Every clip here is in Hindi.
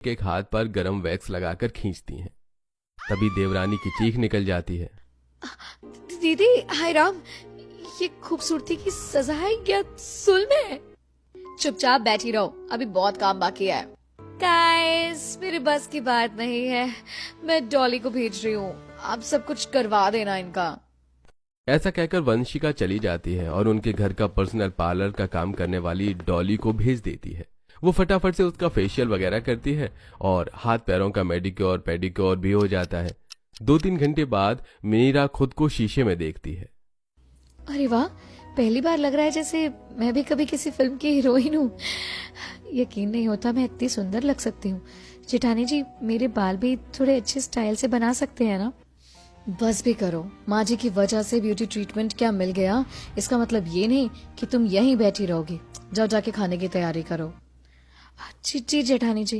एक हाथ पर गरम वैक्स लगाकर खींचती हैं। तभी देवरानी की चीख निकल जाती है। दीदी, हाय राम, ये खूबसूरती की सजा है या जुल्म है? चुपचाप बैठी रहो, अभी बहुत काम बाकी है। गाइस, मेरे बस की बात नहीं है, मैं डॉली को भेज रही हूँ, आप सब कुछ करवा देना इनका। ऐसा कहकर वंशिका चली जाती है और उनके घर का पर्सनल पार्लर का काम करने वाली डॉली को भेज देती है। वो फटाफट से उसका फेशियल वगैरह करती है और हाथ पैरों का मेडिक्योर पेडिक्योर भी हो जाता है। 2-3 घंटे बाद मीरा खुद को शीशे में देखती है। अरे वाह, पहली बार लग रहा है जैसे मैं भी कभी किसी फिल्म की हीरोइन हूँ। यकीन नहीं होता मैं इतनी सुंदर लग सकती हूँ। जेठानी जी, मेरे बाल भी थोड़े अच्छे स्टाइल से बना सकते हैं ना? बस भी करो, माँ जी की वजह से ब्यूटी ट्रीटमेंट क्या मिल गया, इसका मतलब ये नहीं कि तुम यहीं बैठी रहोगी। जाओ जाके खाने की तैयारी करो। जी जी जेठानी जी।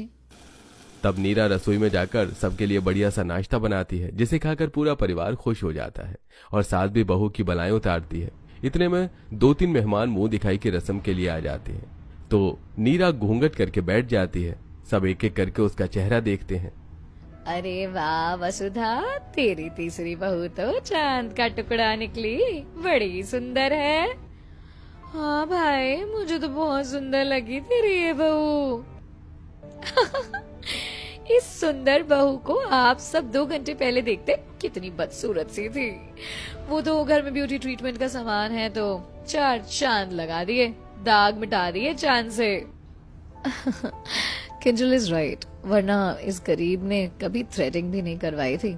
तब नीरा रसोई में जाकर सबके लिए बढ़िया सा नाश्ता बनाती है, जिसे खाकर पूरा परिवार खुश हो जाता है और सास भी बहू की बलाएं उतारती है। इतने में 2-3 मेहमान मुंह दिखाई की रस्म के लिए आ जाते हैं, तो नीरा घूंघट करके बैठ जाती है। सब एक एक करके उसका चेहरा देखते हैं। अरे वाह वसुधा, तेरी तीसरी बहू तो चांद का टुकड़ा निकली, बड़ी सुंदर है। हाँ भाई, मुझे तो बहुत सुंदर लगी तेरी ये बहू। इस सुंदर बहू को आप सब 2 घंटे पहले देखते कितनी बदसूरत सी थी। वो तो घर में ब्यूटी ट्रीटमेंट का सामान है तो 4 चांद लगा दिए, दाग मिटा दिए चांद से। किंजल इज राइट, वरना इस गरीब ने कभी थ्रेडिंग भी नहीं करवाई थी।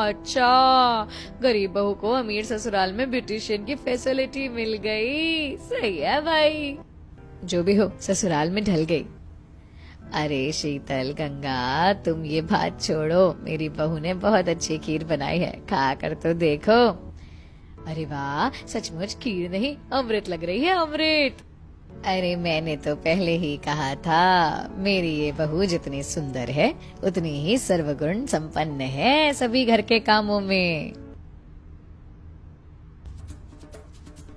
अच्छा, गरीब बहू को अमीर ससुराल में ब्यूटिशियन की फैसिलिटी मिल गई। सही है भाई, जो भी हो ससुराल में ढल गई। अरे शीतल गंगा, तुम ये बात छोड़ो, मेरी बहू ने बहुत अच्छी खीर बनाई है, खा कर तो देखो। अरे वाह, सचमुच खीर नहीं अमृत लग रही है, अमृत। अरे मैंने तो पहले ही कहा था, मेरी ये बहू जितनी सुंदर है उतनी ही सर्वगुण संपन्न है सभी घर के कामों में।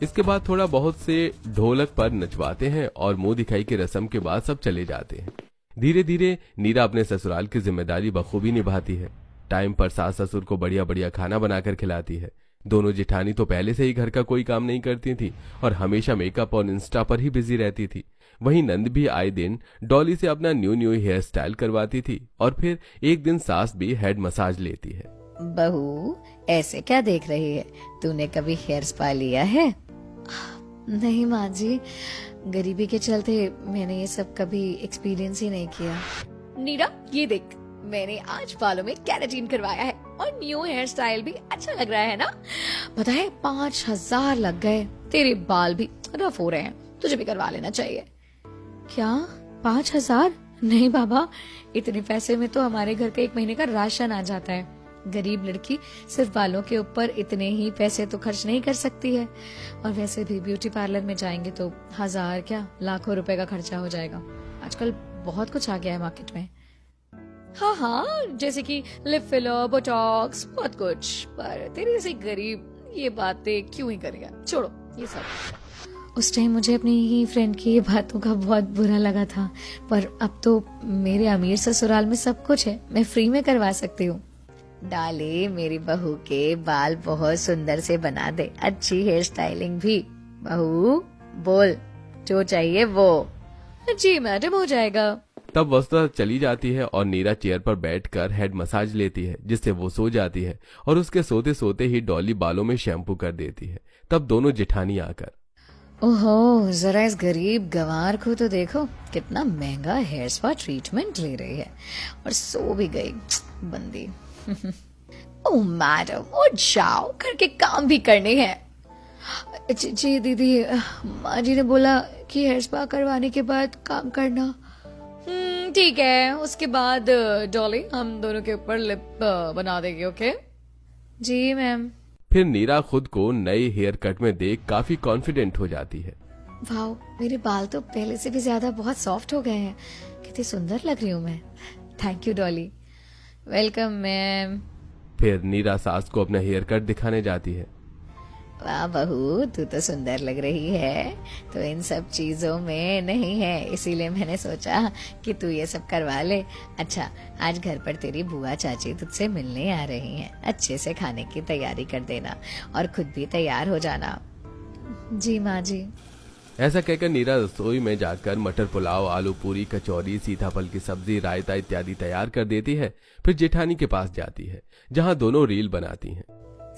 इसके बाद थोड़ा बहुत से ढोलक पर नचवाते हैं और मुंह दिखाई की रस्म के बाद सब चले जाते हैं। धीरे धीरे नीरा अपने ससुराल की जिम्मेदारी बखूबी निभाती है। टाइम पर सास ससुर को बढ़िया बढ़िया खाना बनाकर खिलाती है। दोनों जेठानी तो पहले से ही घर का कोई काम नहीं करती थी और हमेशा मेकअप और इंस्टा पर ही बिजी रहती थी। वहीं नंद भी आए दिन डॉली से अपना न्यू हेयर स्टाइल करवाती थी और फिर एक दिन सास भी हेड मसाज लेती है। बहू, ऐसे क्या देख रही है, तूने कभी हेयर स्पा लिया है? नहीं माँ जी, गरीबी के चलते मैंने ये सब कभी एक्सपीरियंस ही नहीं किया। नीरा, ये देख, मैंने आज बालों में केराटिन करवाया है और न्यू हेयर स्टाइल भी अच्छा लग रहा है ना? पता है 5,000 लग गए, तेरे बाल भी रफ हो रहे हैं, तुझे भी करवा लेना चाहिए। क्या 5,000? नहीं बाबा, इतने पैसे में तो हमारे घर का 1 महीने का राशन आ जाता है। गरीब लड़की सिर्फ बालों के ऊपर इतने ही पैसे तो खर्च नहीं कर सकती है, और वैसे भी ब्यूटी पार्लर में जाएंगे तो 1,000 क्या लाखों रुपए का खर्चा हो जाएगा। आजकल बहुत कुछ आ गया है मार्केट में। हाँ हाँ, जैसे कि लिप फिलर, बोटॉक्स, बहुत कुछ, पर तेरे जैसे गरीब ये बातें क्यों ही करेगा, छोड़ो ये सब। उस टाइम मुझे अपनी ही फ्रेंड की ये बातों का बहुत बुरा लगा था, पर अब तो मेरे अमीर ससुराल में सब कुछ है, मैं फ्री में करवा सकती हूँ। डाले, मेरी बहू के बाल बहुत सुंदर से बना दे, अच्छी हेयर स्टाइलिंग भी। बहू बोल, जो चाहिए वो। जी मैडम, हो जाएगा। तब वसुधा चली जाती है और नीरा चेयर पर बैठकर हेड मसाज लेती है, जिससे वो सो जाती है और उसके सोते सोते ही डॉली बालों में शैम्पू कर देती है। तब दोनों जेठानी आकर, ओहो, जरा इस गरीब गंवार को तो देखो, कितना महंगा हेयर स्पा ट्रीटमेंट ले रही है और सो भी गई बंदी। ओ मैडम, उठ जाओ, घर के काम भी करने हैं। जी दीदी, माँ जी ने बोला कि हेयर स्पा करवाने के बाद काम करना। ठीक है, उसके बाद डॉली हम दोनों के ऊपर लिप बना देगी। ओके जी मैम। फिर नीरा खुद को नए हेयर कट में देख काफी कॉन्फिडेंट हो जाती है। वाओ, मेरे बाल तो पहले से भी ज्यादा बहुत सॉफ्ट हो गए हैं, कितनी सुंदर लग रही हूँ मैं। Thank you Dolly. Welcome ma'am. फिर नीरा सास को अपना हेयर कट दिखाने जाती है। वाह बहू, तू तो सुंदर लग रही है। तो इन सब चीजों में नहीं है, इसीलिए मैंने सोचा कि तू ये सब करवा ले। अच्छा, आज घर पर तेरी बुआ चाची तुझसे मिलने आ रही हैं। अच्छे से खाने की तैयारी कर देना और खुद भी तैयार हो जाना। जी माँ जी। ऐसा कहकर नीरा रसोई में जाकर मटर पुलाव, आलू पूरी, कचौरी, सीताफल की सब्जी, रायता इत्यादि तैयार कर देती है। फिर जेठानी के पास जाती है, जहाँ दोनों रील बनाती हैं।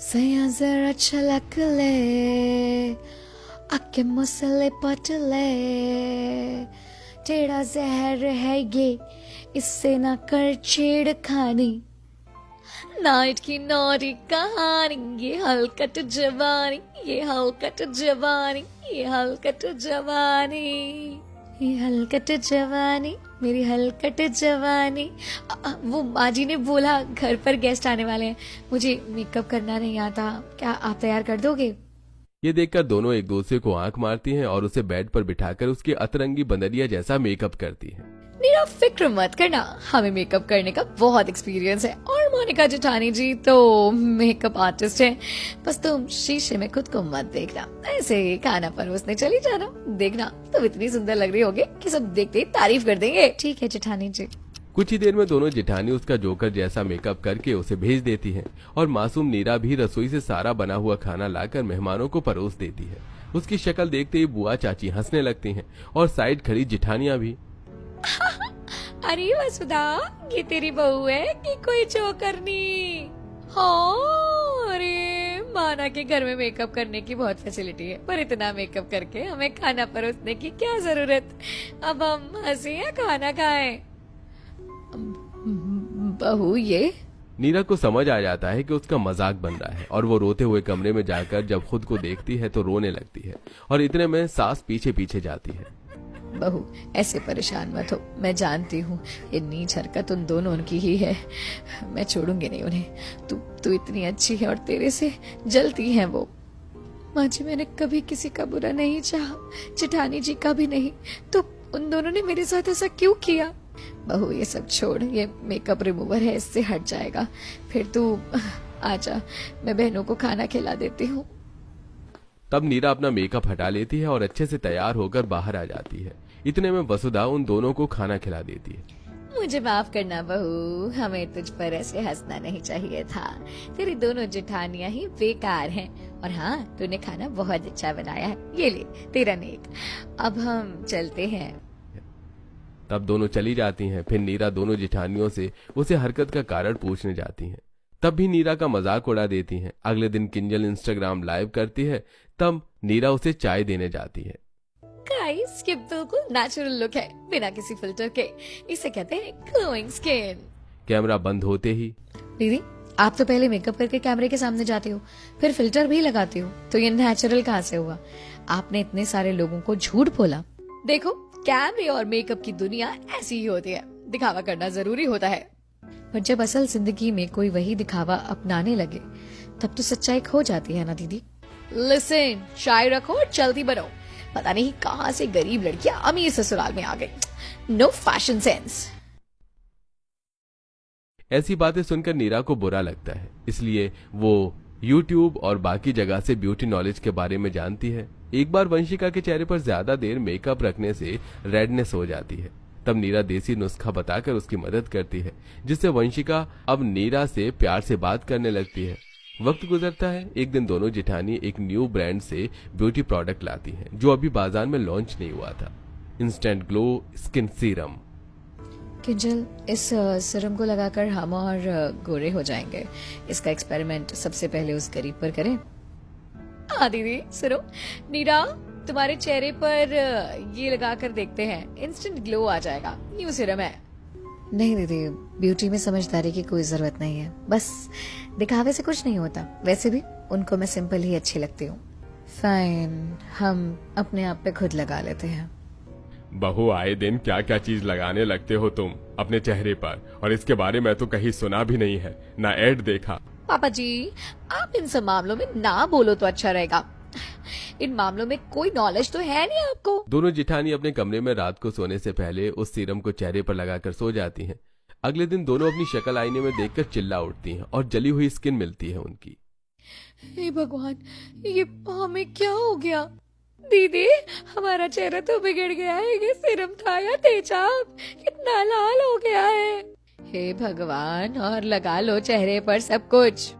सैया जरा छलक ले, आके मसाले पट ले, तेरा जहर है ये, इससे ना कर छेड़खानी। नाइट की नौरी कहानी, ये हलकट जवानी, ये हलकट जवानी, ये हलकट जवानी, ये हलकट जवानी, मेरी हलकट जवानी। वो माँ जी ने बोला घर पर गेस्ट आने वाले हैं, मुझे मेकअप करना नहीं आता, क्या आप तैयार कर दोगे? ये देखकर दोनों एक दूसरे को आंख मारती हैं और उसे बेड पर बिठाकर उसकी अतरंगी बंदरिया जैसा मेकअप करती हैं। नीरा फिक्र मत करना, हमें मेकअप करने का बहुत एक्सपीरियंस है और मोनिका जेठानी जी तो मेकअप आर्टिस्ट हैं। बस तुम शीशे में खुद को मत देखना, ऐसे ही खाना परोसने चली जाना। देखना तुम इतनी सुंदर लग रही होगी कि सब देखते ही तारीफ कर देंगे। ठीक है जेठानी जी। कुछ ही देर में दोनों जेठानी उसका जोकर जैसा मेकअप करके उसे भेज देती हैं और मासूम नीरा भी रसोई से सारा बना हुआ खाना लाकर मेहमानों को परोस देती है। उसकी शक्ल देखते ही बुआ चाची हंसने लगती हैं और साइड खड़ी जेठानियां भी। अरे वसुधा, ये तेरी बहू है कि कोई चौकरनी? हाँ, अरे माना के घर में मेकअप करने की बहुत फैसिलिटी है, पर इतना मेकअप करके हमें खाना परोसने की क्या जरूरत? अब हम हंसे या खाना खाएं? बहू ये। नीरा को समझ आ जाता है कि उसका मजाक बन रहा है और वो रोते हुए कमरे में जाकर जब खुद को देखती है तो रोने लगती है और इतने में सास पीछे पीछे जाती है। बहू ऐसे परेशान मत हो, मैं जानती हूँ ये नीच हरकत उन दोनों की ही है, मैं छोड़ूंगी नहीं उन्हें। तू इतनी अच्छी है और तेरे से जलती है वो। माँ जी, मैंने कभी किसी का बुरा नहीं चाहा, जेठानी जी का भी नहीं, तो उन दोनों ने मेरे साथ ऐसा क्यों किया? बहू ये सब छोड़, ये मेकअप रिमूवर है, इससे हट जाएगा। फिर तू आजा, मैं बहनों को खाना खिला देती हूँ। तब नीरा अपना मेकअप हटा लेती है और अच्छे से तैयार होकर बाहर आ जाती है। इतने में वसुधा उन दोनों को खाना खिला देती है। मुझे माफ करना बहू, हमें तुझ पर ऐसे हंसना नहीं चाहिए था। तेरी दोनों जेठानियां ही बेकार हैं। और हाँ, तूने खाना बहुत अच्छा बनाया है, ये ले तेरा नेक। अब हम चलते हैं। तब दोनों चली जाती हैं। फिर नीरा दोनों जेठानियों से उसे हरकत का कारण पूछने जाती हैं। तब भी नीरा का मजाक उड़ा देती हैं। अगले दिन किंजल इंस्टाग्राम लाइव करती है। तब नीरा उसे चाय देने जाती है। गाइस, ये बिल्कुल नेचुरल लुक है, बिना किसी फिल्टर के। इसे कहते हैं ग्लोइंग स्किन। कैमरा बंद होते ही, दीदी आप तो पहले मेकअप करके कैमरे के सामने जाती हो, फिर फिल्टर भी लगाती हो, तो ये नेचुरल कहाँ से हुआ? आपने इतने सारे लोगों को झूठ बोला। देखो, कैमरे और मेकअप की दुनिया ऐसी ही होती है, दिखावा करना जरूरी होता है, पर जब असल जिंदगी में कोई वही दिखावा अपनाने लगे तब तो सच्चाई खो जाती है ना दीदी। लिसन, चाय रखो और जल्दी बनो। पता नहीं कहाँ से गरीब लड़कियां अमीर ससुराल में आ गई। Know fashion sense. ऐसी बातें सुनकर नीरा को बुरा लगता है, इसलिए वो YouTube और बाकी जगह से ब्यूटी नॉलेज के बारे में जानती है। एक बार वंशिका के चेहरे पर ज्यादा देर मेकअप रखने से रेडनेस हो जाती है। तब नीरा देसी नुस्खा बताकर उसकी मदद करती है, जिससे वंशिका अब नीरा से प्यार से बात करने लगती है। वक्त गुजरता है। एक दिन दोनों जेठानी एक न्यू ब्रांड से ब्यूटी प्रोडक्ट लाती हैं, जो अभी बाजार में लॉन्च नहीं हुआ था। Instant glow skin serum. Kinjal, इस सीरम को लगाकर हम और गोरे हो जाएंगे। इसका एक्सपेरिमेंट सबसे पहले उस गरीब पर करें। हाँ दीदी सुनो, नीरा तुम्हारे चेहरे पर ये लगाकर देखते हैं, इंस्टेंट ग्लो आ जाएगा। न्यू सीरम है। नहीं दीदी, ब्यूटी में समझदारी की कोई जरूरत नहीं है, बस दिखावे से कुछ नहीं होता। वैसे भी उनको मैं सिंपल ही अच्छी लगती हूँ। फाइन, हम अपने आप पे खुद लगा लेते हैं। बहू, आए दिन क्या क्या चीज लगाने लगते हो तुम अपने चेहरे पर, और इसके बारे में तो कहीं सुना भी नहीं है, ना ऐड देखा। पापा जी, आप इन सब मामलों में ना बोलो तो अच्छा रहेगा। इन मामलों में कोई नॉलेज तो है नहीं आपको। दोनों जेठानी अपने कमरे में रात को सोने से पहले उस सीरम को चेहरे पर लगाकर सो जाती हैं। अगले दिन दोनों अपनी शक्ल आईने में देखकर चिल्ला उठती हैं और जली हुई स्किन मिलती है उनकी। हे भगवान, ये हमें क्या हो गया? दीदी, हमारा चेहरा तो बिगड़ गया है। ये सीरम था या तेजाब? कितना लाल हो गया है। हे भगवान, और लगा लो चेहरे पर सब कुछ।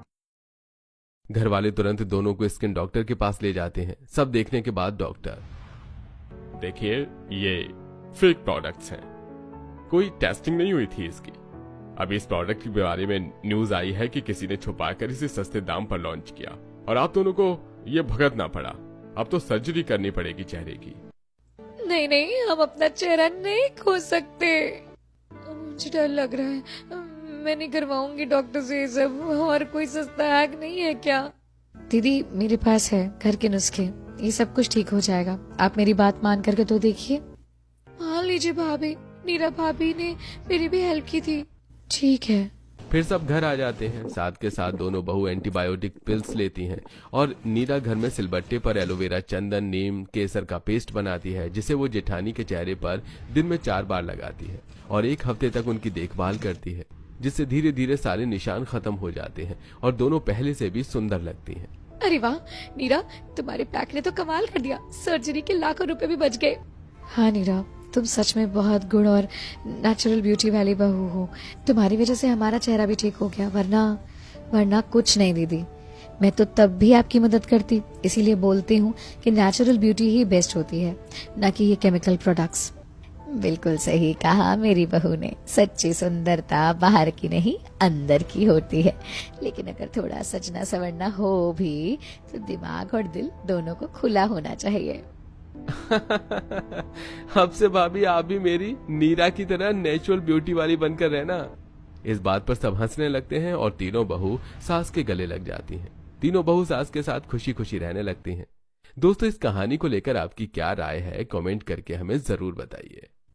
घर वाले तुरंत दोनों को स्किन डॉक्टर के पास ले जाते हैं। सब देखने के बाद डॉक्टर, देखिए ये फेक प्रोडक्ट्स हैं, कोई टेस्टिंग नहीं हुई थी इसकी। अभी इस प्रोडक्ट के बारे में न्यूज आई है कि किसी ने छुपाकर इसे सस्ते दाम पर लॉन्च किया और आप दोनों को ये भुगतना पड़ा। अब तो सर्जरी करनी पड़ेगी चेहरे की। नहीं नहीं, हम अपना चेहरा नहीं खो सकते। मुझे डर लग रहा है। मैं नहीं करवाऊंगी डॉक्टर से ये सब। और कोई सस्ता हैक नहीं है क्या? दीदी, मेरे पास है घर के नुस्खे, ये सब कुछ ठीक हो जाएगा। आप मेरी बात मान करके तो देखिए। मान लीजिए भाभी, नीरा भाभी ने मेरी भी हेल्प की थी। ठीक है। फिर सब घर आ जाते हैं। साथ के साथ दोनों बहू एंटीबायोटिक पिल्स लेती हैं और नीरा घर में सिलबट्टे पर एलोवेरा, चंदन, नीम, केसर का पेस्ट बनाती है, जिसे वो जेठानी के चेहरे पर दिन में 4 बार लगाती है और 1 हफ्ते तक उनकी देखभाल करती है, जिससे धीरे धीरे सारे निशान खत्म हो जाते हैं और दोनों पहले से भी सुंदर लगती हैं। अरे वाह नीरा, तुम्हारे पैक ने तो कमाल कर दिया। सर्जरी के लाखों रुपए भी बच गए। हाँ नीरा, तुम सच में बहुत गुण और नेचुरल ब्यूटी वाली बहू हो। तुम्हारी वजह से हमारा चेहरा भी ठीक हो गया, वरना कुछ नहीं दीदी। मैं तो तब भी आपकी मदद करती। इसीलिए बोलती हूँ कि नेचुरल ब्यूटी ही बेस्ट होती है, न कि ये केमिकल प्रोडक्ट्स। बिल्कुल सही कहा मेरी बहू ने। सच्ची सुंदरता बाहर की नहीं, अंदर की होती है। लेकिन अगर थोड़ा सजना सवरना हो भी तो दिमाग और दिल दोनों को खुला होना चाहिए। अब से भाभी आप भी मेरी नीरा की तरह नेचुरल ब्यूटी वाली बनकर रहना। इस बात पर सब हंसने लगते हैं और तीनों बहू सास के गले लग जाती हैं। तीनों बहू सास के साथ खुशी खुशी रहने लगती हैं। दोस्तों, इस कहानी को लेकर आपकी क्या राय है, कमेंट करके हमें जरूर बताइए।